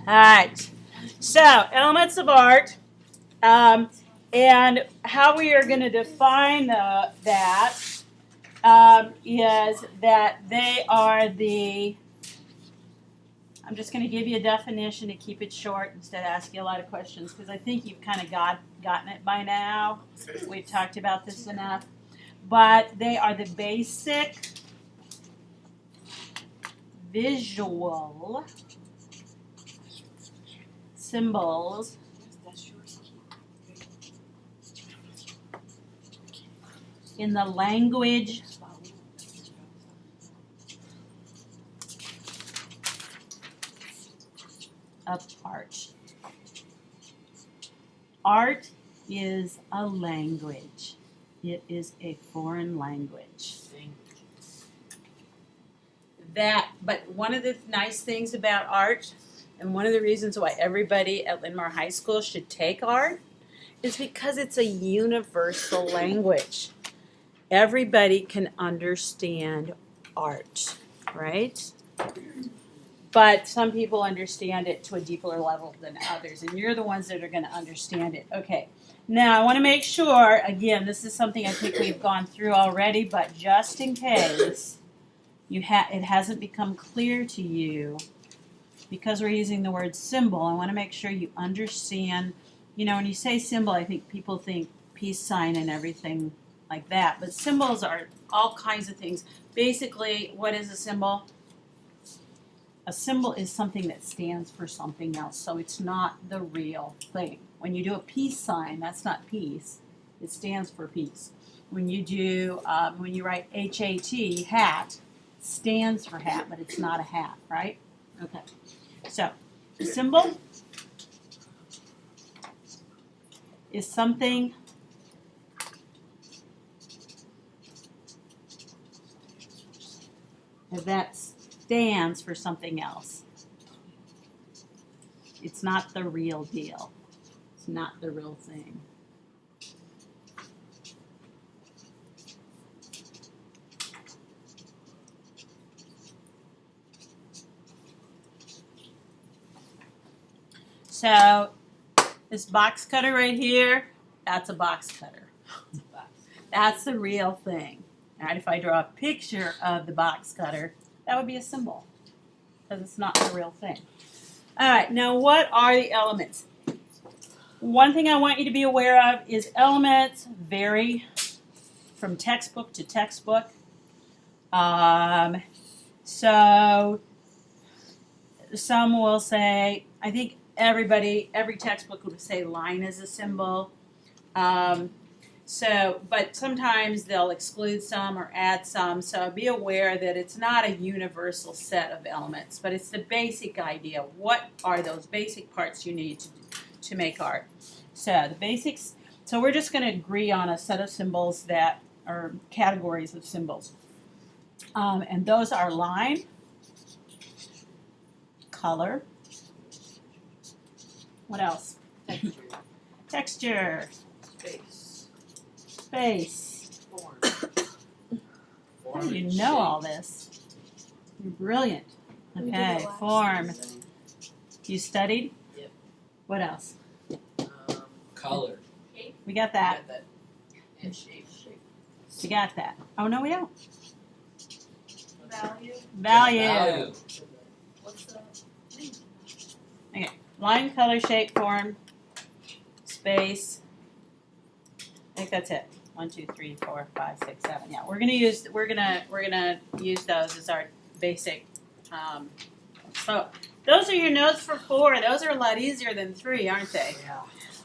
All right. So, elements of art, and how we are going to define that is that they are the. I'm just going to give you a definition to keep it short instead of asking you a lot of questions because I think you've kind of gotten it by now. We've talked about this enough. But they are the basic visual symbols in the language of art. Art is a language. It is a foreign language. But one of the nice things about art, and one of the reasons why everybody at Linn-mar High School should take art, is because it's a universal language. Everybody can understand art, right? But some people understand it to a deeper level than others, and you're the ones that are going to understand it. Okay, now I want to make sure, again, this is something I think we've gone through already, but just in case it hasn't become clear to you, because we're using the word symbol, I want to make sure you understand, when you say symbol, I think people think peace sign and everything like that, but symbols are all kinds of things. Basically, what is a symbol? A symbol is something that stands for something else, so it's not the real thing. When you do a peace sign, that's not peace. It stands for peace. When you write HAT, hat, stands for hat, but it's not a hat, right? Okay. So, a symbol is something that stands for something else. It's not the real deal. It's not the real thing. So this box cutter right here, that's a box cutter. That's the real thing. All right, if I draw a picture of the box cutter, that would be a symbol because it's not the real thing. All right, now what are the elements? One thing I want you to be aware of is elements vary from textbook to textbook. So some will say, I think every textbook would say line is a symbol. But sometimes they'll exclude some or add some, so be aware that it's not a universal set of elements, but it's the basic idea. What are those basic parts you need to make art? So the basics, so we're just going to agree on a set of symbols that are categories of symbols. And those are line, color, what else? Texture. Space. How do you know all this? You're brilliant. Okay, form. You studied? Yep. What else? Color. We got that. And shape. We got that. Oh, no, we don't. Value. What's that? Okay, line, color, shape, form, space. I think that's it. 1, 2, 3, 4, 5, 6, 7. Yeah, we're gonna use those as our basic. So those are your notes for 4. Those are a lot easier than 3, aren't they? Yeah.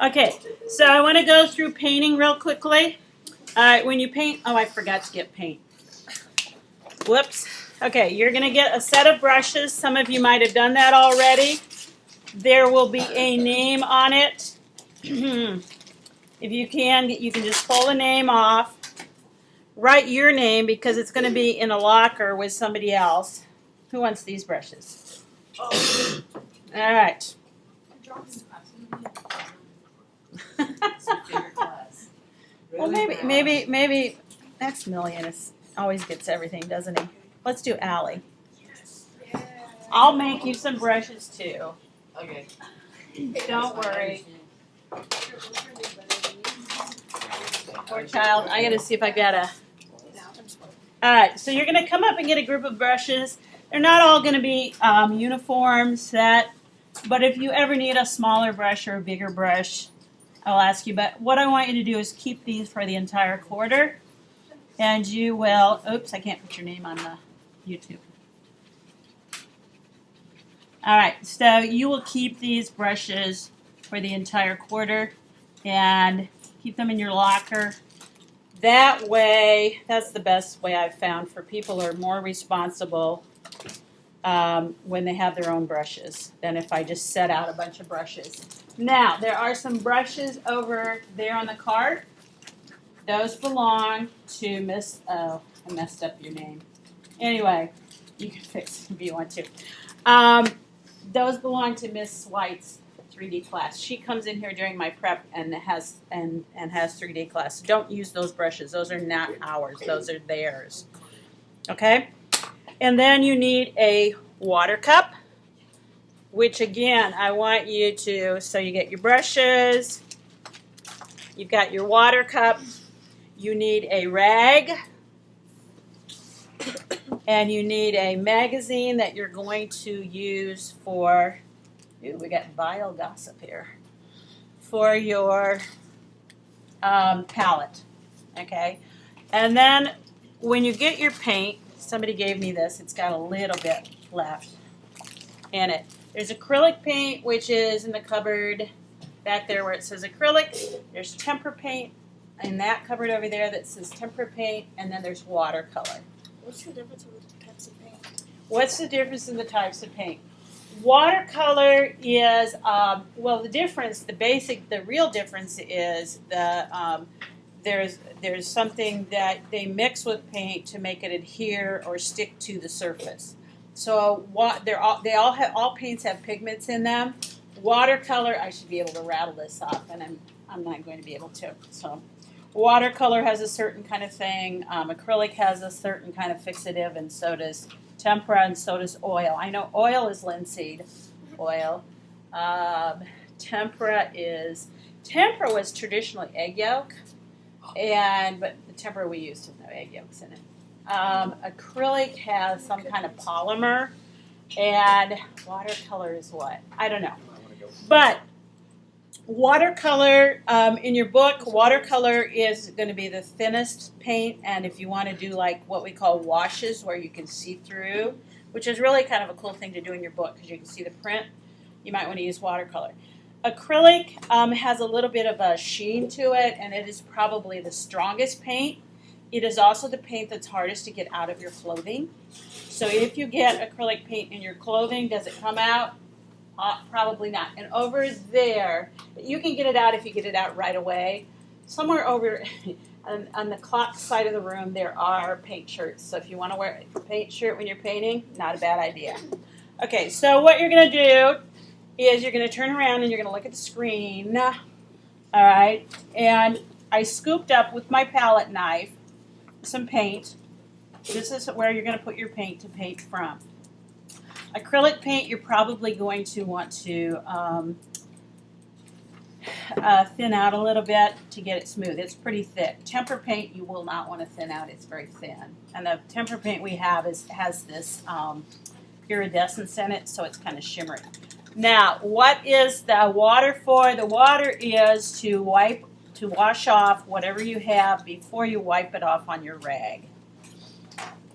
Okay, so I want to go through painting real quickly. All right, when you paint, I forgot to get paint. Whoops. Okay, you're gonna get a set of brushes. Some of you might have done that already. There will be a name on it. If you can just pull the name off. Write your name because it's going to be in a locker with somebody else. Who wants these brushes? Oh. All right. Well, maybe Maximilian always gets everything, doesn't he? Let's do Allie. I'll make you some brushes too. Okay. Don't worry. Poor child. I gotta see if I got a. Alright, so you're gonna come up and get a group of brushes. They're not all gonna be uniform set, but if you ever need a smaller brush or a bigger brush, I'll ask you. But what I want you to do is keep these for the entire quarter, and you will. Oops, I can't put your name on the YouTube. Alright, so you will keep these brushes for the entire quarter and keep them in your locker. That way, that's the best way I've found for people who are more responsible when they have their own brushes than if I just set out a bunch of brushes. Now, there are some brushes over there on the cart. Those belong to Miss, oh, I messed up your name. Anyway, you can fix it if you want to. Those belong to Miss White's 3D class. She comes in here during my prep and has 3D class. Don't use those brushes. Those are not ours. Those are theirs. Okay? And then you need a water cup, which again, I want you to, so you get your brushes, you've got your water cup, you need a rag, and you need a magazine that you're going to use for, ooh, we got vile gossip here, for your palette, okay? And then when you get your paint, somebody gave me this, it's got a little bit left in it. There's acrylic paint, which is in the cupboard back there where it says acrylic. There's tempera paint in that cupboard over there that says tempera paint, and then there's watercolor. What's the difference in the types of paint? What's the difference in the types of paint? Watercolor is, well, the real difference is there's something that they mix with paint to make it adhere or stick to the surface. So all paints have pigments in them. Watercolor, I should be able to rattle this off, and I'm not going to be able to. So, watercolor has a certain kind of thing. Acrylic has a certain kind of fixative, and so does tempera, and so does oil. I know oil is linseed oil. Tempera was traditionally egg yolk, but the tempera we used has no egg yolks in it. Acrylic has some kind of polymer, and watercolor is what? I don't know. But watercolor, in your book, watercolor is going to be the thinnest paint, and if you want to do like what we call washes where you can see through, which is really kind of a cool thing to do in your book because you can see the print, you might want to use watercolor. Acrylic has a little bit of a sheen to it, and it is probably the strongest paint. It is also the paint that's hardest to get out of your clothing. So if you get acrylic paint in your clothing, does it come out? Probably not. And over there, you can get it out if you get it out right away. Somewhere over on the clock side of the room, there are paint shirts. So if you want to wear a paint shirt when you're painting, not a bad idea. Okay, so what you're going to do is you're going to turn around and you're going to look at the screen. All right, and I scooped up with my palette knife some paint. This is where you're going to put your paint to paint from. Acrylic paint, you're probably going to want to thin out a little bit to get it smooth. It's pretty thick. Tempera paint, you will not want to thin out. It's very thin. And the tempera paint we have has this iridescence in it, so it's kind of shimmery. Now, what is the water for? The water is to wash off whatever you have before you wipe it off on your rag.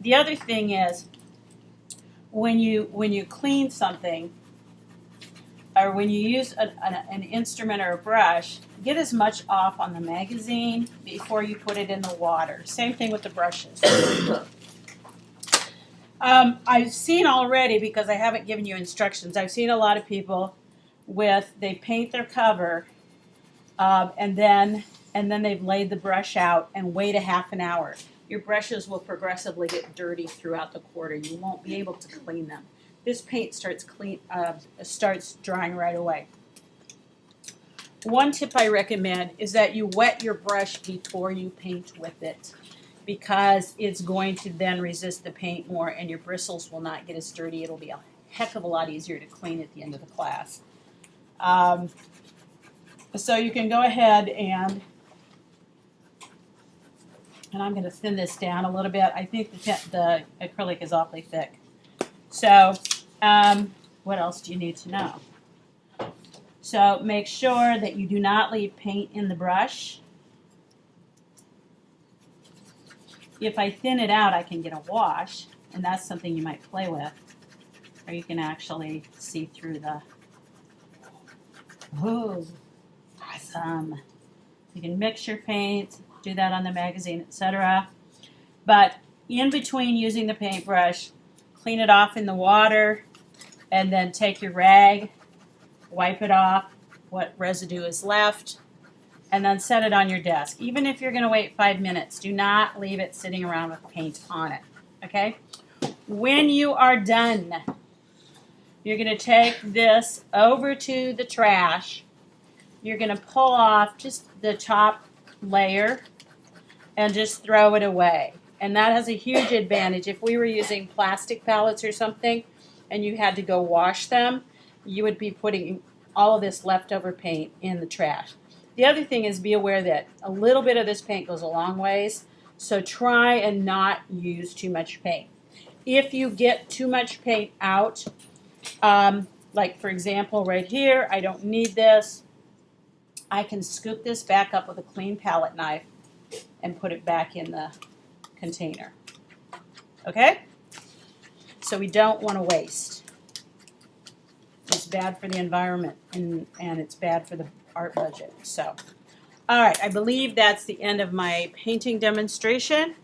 The other thing is, when you clean something, or when you use an instrument or a brush, get as much off on the magazine before you put it in the water. Same thing with the brushes. I've seen already, because I haven't given you instructions, I've seen a lot of people they paint their cover, and then they've laid the brush out and wait a half an hour. Your brushes will progressively get dirty throughout the quarter. You won't be able to clean them. This paint starts drying right away. One tip I recommend is that you wet your brush before you paint with it, because it's going to then resist the paint more and your bristles will not get as dirty. It'll be a heck of a lot easier to clean at the end of the class. So you can go ahead and I'm going to thin this down a little bit. I think the acrylic is awfully thick. So what else do you need to know? So make sure that you do not leave paint in the brush. If I thin it out, I can get a wash, and that's something you might play with. Or you can actually see through the, oh, awesome. You can mix your paint, do that on the magazine, etc. But in between using the paintbrush, clean it off in the water, and then take your rag, wipe it off, what residue is left, and then set it on your desk. Even if you're going to wait 5 minutes, do not leave it sitting around with paint on it, okay? When you are done, you're going to take this over to the trash. You're going to pull off just the top layer and just throw it away. And that has a huge advantage. If we were using plastic palettes or something and you had to go wash them, you would be putting all of this leftover paint in the trash. The other thing is be aware that a little bit of this paint goes a long ways, so try and not use too much paint. If you get too much paint out, like for example right here, I don't need this, I can scoop this back up with a clean palette knife and put it back in the container. Okay? So we don't want to waste. It's bad for the environment and it's bad for the art budget. So, all right, I believe that's the end of my painting demonstration.